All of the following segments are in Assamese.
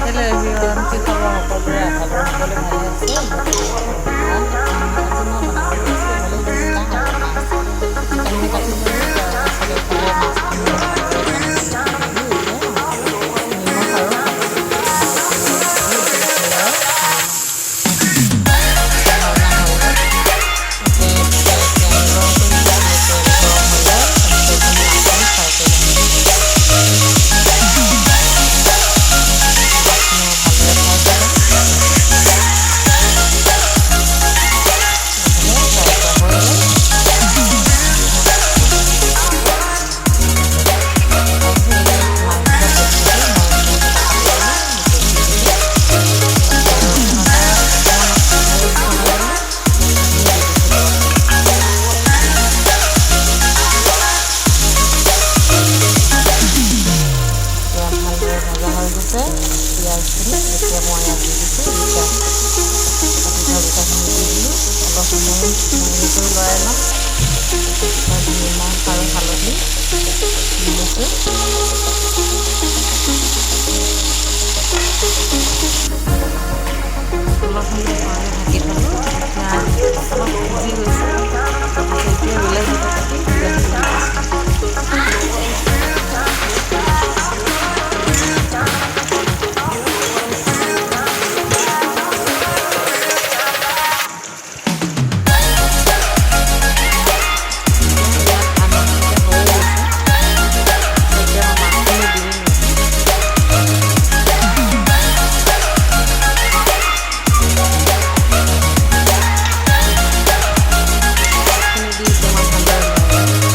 Hello everyone, কি খবৰ সকলোৰে? আশা কৰোঁ সকলোৱে ভালে আছে। আজি মই বনাবলৈ লৈছোঁ আলু বেঙেনা আৰু মাছ। চিকেনখিনি কাটি ল'লোঁ, তাৰপিছত এইফালে মাছখিনি ভালদৰে পানী দি ধুই ল'লোঁ। এতিয়া নিমখ আৰু হালধি দি এইটো ভালদৰে সানি ল'ম। ভালনা হৈ গ'ল। এতিয়া তেল গৰম কৰিছোঁ। তেল গৰম হ'লে তাৰপিছত এইখিনি মাছখিনি ফ্ৰাই কৰি ল'ম। মাছখিনি মই ভালদৰে ফ্ৰাই কৰি ল'ম। এইফালে ফ্ৰাই কৰা হৈ গ'ল। তাৰপিছত এতিয়া মাছ ভজা বস্তুটো মই ধুনীয়াকৈ কাটি ল'লোঁ, গোটেইখিনি দিলোঁ। তাৰপিছত ৰচুন আদা অকণমান পেষ্ট বনাই ল'লোঁ, সেইখিনি দি দিছোঁ লগতে। এতিয়া ভালদৰে ভজা হৈ গৈছে পিঁয়াজখিনি। এতিয়া মই ইয়াত দি দিছোঁ জিকা, কাটি থোৱা জিকাখিনি দি দিলোঁ। অলপ সময় মেৰিনেট কৰি লৰাই ল'ম। তাৰপিছত নিমখ আৰু হালধি দি দিছোঁ। অলপ সময় কাৰণে ঢাকি থ'লোঁ। এতিয়া অলপ সিজি গৈছে। তাৰপিছত এতিয়া বিলাহী এটা কাটি বিলাহীটো দি দিছোঁ। এতিয়া ইয়াত আঞ্জাখন এতিয়া হৈয়ে গৈছে। এতিয়া মই মাছখিনি দি দিম ইয়াত। মাছখিনি দি এতিয়া মই ভালদৰে লৰাই ল'ম।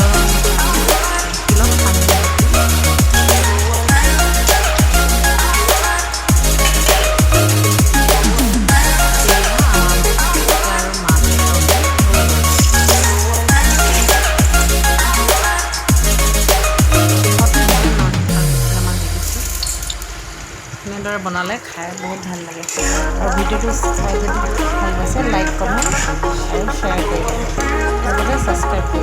অলপ সময় কাৰণে ঢাকি ল'ম পানী দি ঢাকি। এয়া আমাৰ জিকা আৰু মাছ তৰকাৰী হৈ গ'ল। শেষত মই নৰসিংহৰ পাত কেইটামান দি দিছোঁ। এনেদৰে বনালে খাই বহুত ভাল লাগে। আৰু ভিডিঅ'টো চাই যদি ভাল পাইছে লাইক, কমেণ্ট আৰু শ্বেয়াৰ কৰি দিব। লগতে ছাবস্ক্ৰাইব কৰি